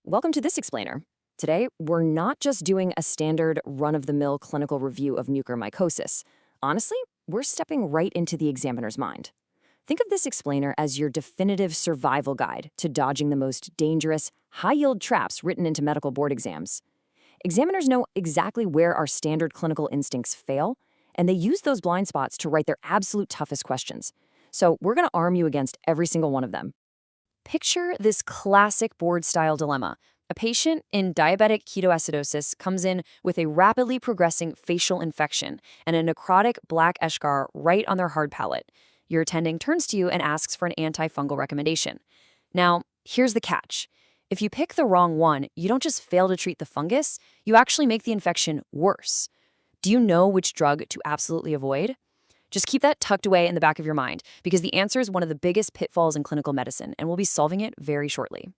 welcome to this explainer. Today, we're not just doing a standard run-of-the-mill clinical review of mucormycosis. Honestly, we're stepping right into the examiner's mind. Think of this explainer as your definitive survival guide to dodging the most dangerous, high-yield traps written into medical board exams. Examiners know exactly where our standard clinical instincts fail, and they use those blind spots to write their absolute toughest questions. So we're going to arm you against every single one of them. Picture this classic board-style dilemma. A patient in diabetic ketoacidosis comes in with a rapidly progressing facial infection and a necrotic black eschar right on their hard palate. Your attending turns to you and asks for an antifungal recommendation. Now, here's the catch. If you pick the wrong one, you don't just fail to treat the fungus, you actually make the infection worse. Do you know which drug to absolutely avoid? Just keep that tucked away in the back of your mind, because the answer is one of the biggest pitfalls in clinical medicine, and we'll be solving it very shortly.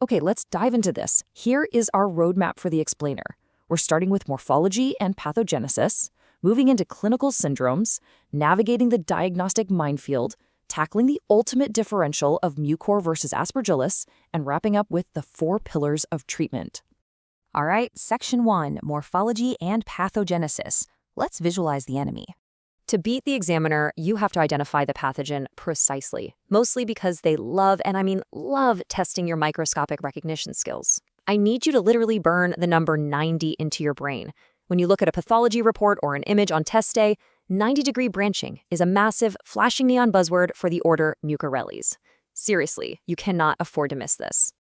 Okay, let's dive into this. Here is our roadmap for the explainer. We're starting with morphology and pathogenesis, moving into clinical syndromes, navigating the diagnostic minefield, tackling the ultimate differential of mucor versus aspergillus, and wrapping up with the 4 pillars of treatment. All right, Section 1, Morphology and Pathogenesis. Let's visualize the enemy. To beat the examiner, you have to identify the pathogen precisely, mostly because they love, and I mean love, testing your microscopic recognition skills. I need you to literally burn the number 90 into your brain. When you look at a pathology report or an image on test day, 90-degree branching is a massive, flashing neon buzzword for the order Mucorales. Seriously, you cannot afford to miss this.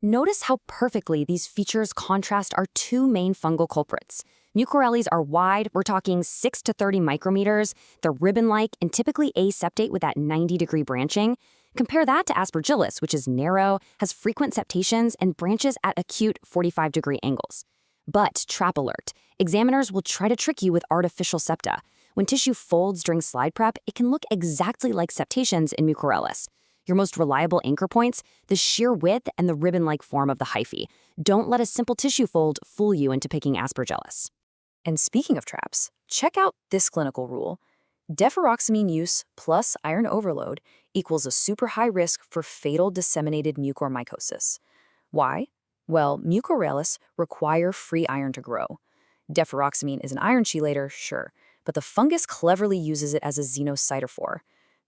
Notice how perfectly these features contrast our 2 main fungal culprits. Mucorales are wide, we're talking 6 to 30 micrometers. They're ribbon-like and typically aseptate with that 90-degree branching. Compare that to aspergillus, which is narrow, has frequent septations, and branches at acute 45-degree angles. But trap alert, examiners will try to trick you with artificial septa. When tissue folds during slide prep, it can look exactly like septations in Mucorales. Your most reliable anchor points, the sheer width and the ribbon-like form of the hyphae. Don't let a simple tissue fold fool you into picking aspergillus. And speaking of traps, check out this clinical rule. Deferoxamine use plus iron overload equals a super high risk for fatal disseminated mucormycosis. Why? Well, Mucorales require free iron to grow. Deferoxamine is an iron chelator, sure, but the fungus cleverly uses it as a xenocytophore.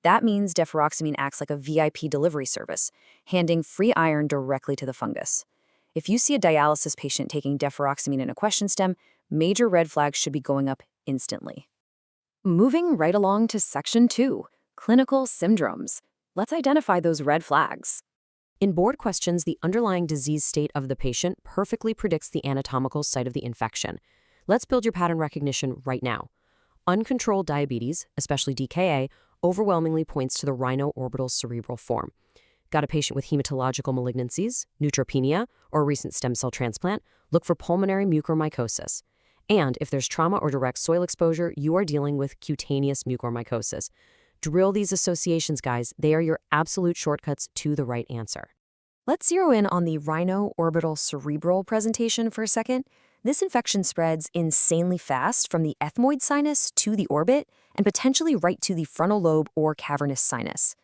That means deferoxamine acts like a VIP delivery service, handing free iron directly to the fungus. If you see a dialysis patient taking deferoxamine in a question stem, major red flags should be going up instantly. Moving right along to Section 2, Clinical Syndromes. Let's identify those red flags. In board questions, the underlying disease state of the patient perfectly predicts the anatomical site of the infection. Let's build your pattern recognition right now. Uncontrolled diabetes, especially DKA, overwhelmingly points to the rhino-orbital cerebral form. Got a patient with hematological malignancies, neutropenia, or a recent stem cell transplant? Look for pulmonary mucormycosis. And if there's trauma or direct soil exposure, you are dealing with cutaneous mucormycosis. Drill these associations, guys. They are your absolute shortcuts to the right answer. Let's zero in on the rhino-orbital cerebral presentation for a second. This infection spreads insanely fast from the ethmoid sinus to the orbit and potentially right to the frontal lobe or cavernous sinus.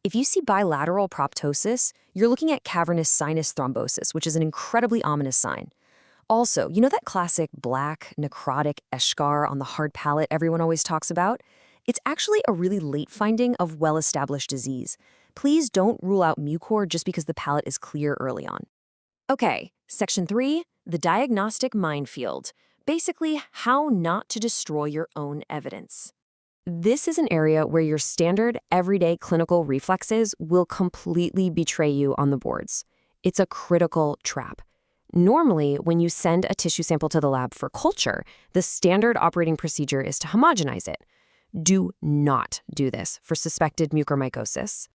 If you see bilateral proptosis, you're looking at cavernous sinus thrombosis, which is an incredibly ominous sign. Also, you know that classic black necrotic eschar on the hard palate everyone always talks about? It's actually a really late finding of well-established disease. Please don't rule out mucor just because the palate is clear early on. Okay, Section 3, the diagnostic minefield. Basically, how not to destroy your own evidence. This is an area where your standard, everyday clinical reflexes will completely betray you on the boards. It's a critical trap. Normally, when you send a tissue sample to the lab for culture, the standard operating procedure is to homogenize it. Do not do this for suspected mucormycosis.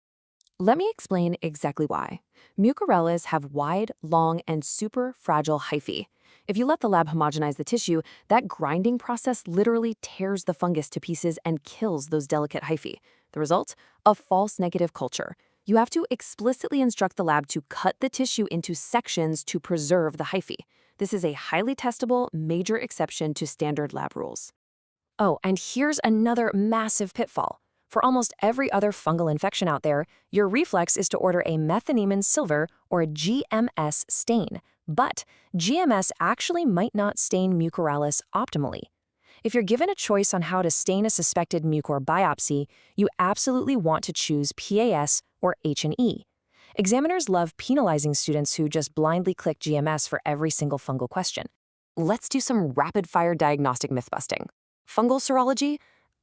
Let me explain exactly why. Mucorales have wide, long, and super fragile hyphae. If you let the lab homogenize the tissue, that grinding process literally tears the fungus to pieces and kills those delicate hyphae. The result? A false negative culture. You have to explicitly instruct the lab to cut the tissue into sections to preserve the hyphae. This is a highly testable, major exception to standard lab rules. Oh, and here's another massive pitfall. For almost every other fungal infection out there, your reflex is to order a methanomen silver or a GMS stain. But GMS actually might not stain mucorales optimally. If you're given a choice on how to stain a suspected mucor biopsy, you absolutely want to choose PAS or H&E. Examiners love penalizing students who just blindly click GMS for every single fungal question. Let's do some rapid-fire diagnostic myth-busting. Fungal serology?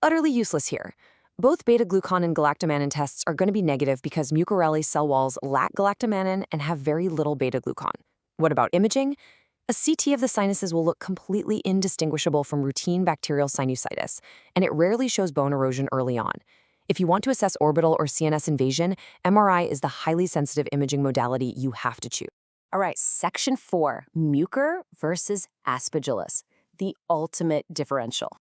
Utterly useless here. Both beta-glucan and galactomannan tests are going to be negative because Mucorales cell walls lack galactomannan and have very little beta-glucan. What about imaging? A CT of the sinuses will look completely indistinguishable from routine bacterial sinusitis, and it rarely shows bone erosion early on. If you want to assess orbital or CNS invasion, MRI is the highly sensitive imaging modality you have to choose. All right, section 4, mucor versus aspergillus, the ultimate differential.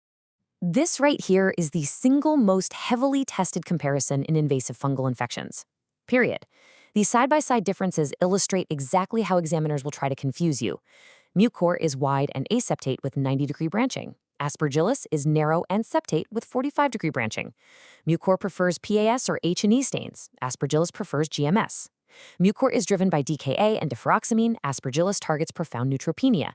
This right here is the single most heavily tested comparison in invasive fungal infections. Period. These side-by-side differences illustrate exactly how examiners will try to confuse you. Mucor is wide and aseptate with 90-degree branching. Aspergillus is narrow and septate with 45-degree branching. Mucor prefers PAS or H&E stains. Aspergillus prefers GMS. Mucor is driven by DKA and deferoxamine. Aspergillus targets profound neutropenia.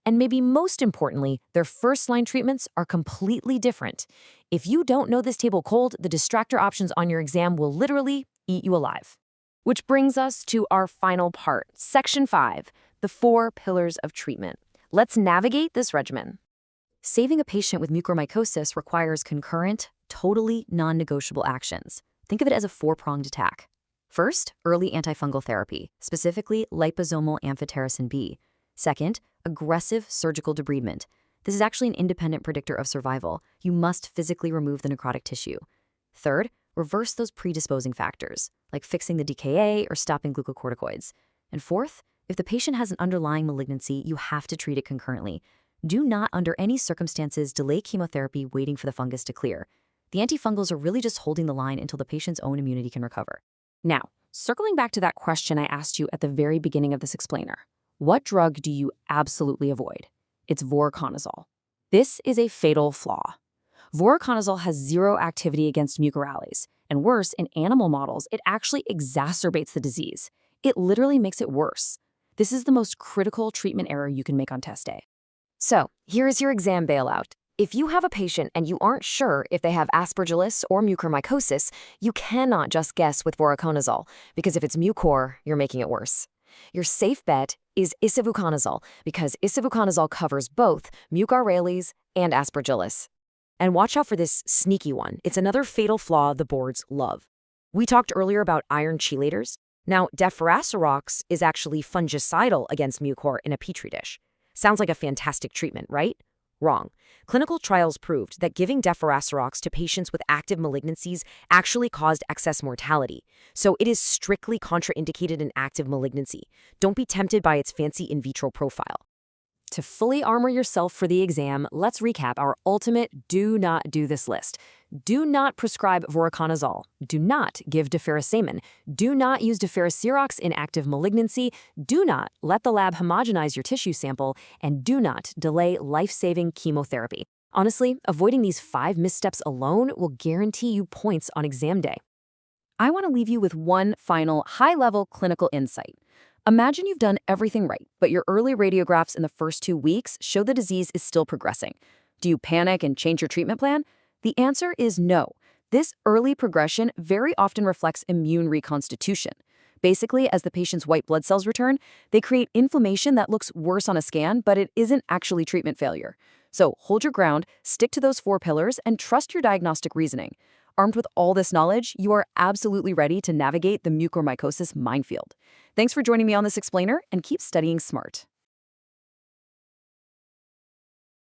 And maybe most importantly, their first-line treatments are completely different. If you don't know this table cold, the distractor options on your exam will literally eat you alive. Which brings us to our final part, section 5, the 4 pillars of treatment. Let's navigate this regimen. Saving a patient with mucormycosis requires concurrent, totally non-negotiable actions. Think of it as a 4-pronged attack. First, early antifungal therapy, specifically liposomal amphotericin B. Second, aggressive surgical debridement. This is actually an independent predictor of survival. You must physically remove the necrotic tissue. Third, reverse those predisposing factors, like fixing the DKA or stopping glucocorticoids. And fourth, if the patient has an underlying malignancy, you have to treat it concurrently. Do not, under any circumstances, delay chemotherapy waiting for the fungus to clear. The antifungals are really just holding the line until the patient's own immunity can recover. Now, circling back to that question I asked you at the very beginning of this explainer, what drug do you absolutely avoid? It's voriconazole. This is a fatal flaw. Voriconazole has zero activity against mucorales, and worse, in animal models, it actually exacerbates the disease. It literally makes it worse. This is the most critical treatment error you can make on test day. So, here is your exam bailout. If you have a patient and you aren't sure if they have aspergillus or mucormycosis, you cannot just guess with voriconazole, because if it's mucor, you're making it worse. Your safe bet is isavuconazole, because isavuconazole covers both mucorales and aspergillus. And watch out for this sneaky one. It's another fatal flaw the boards love. We talked earlier about iron chelators. Now, deferoxamirox is actually fungicidal against mucor in a petri dish. Sounds like a fantastic treatment, right? Wrong. Clinical trials proved that giving deferoxamirox to patients with active malignancies actually caused excess mortality. So it is strictly contraindicated in active malignancy. Don't be tempted by its fancy in vitro profile. To fully armor yourself for the exam, let's recap our ultimate do not do this list. Do not prescribe voriconazole. Do not give deferoxamine. Do not use deferoxamirox in active malignancy. Do not let the lab homogenize your tissue sample. And do not delay life-saving chemotherapy. Honestly, avoiding these 5 missteps alone will guarantee you points on exam day. I want to leave you with one final high-level clinical insight. Imagine you've done everything right, but your early radiographs in the first 2 weeks show the disease is still progressing. Do you panic and change your treatment plan? The answer is no. This early progression very often reflects immune reconstitution. Basically, as the patient's white blood cells return, they create inflammation that looks worse on a scan, but it isn't actually treatment failure. So hold your ground, stick to those 4 pillars, and trust your diagnostic reasoning. Armed with all this knowledge, you are absolutely ready to navigate the mucormycosis minefield. Thanks for joining me on this explainer, and keep studying smart.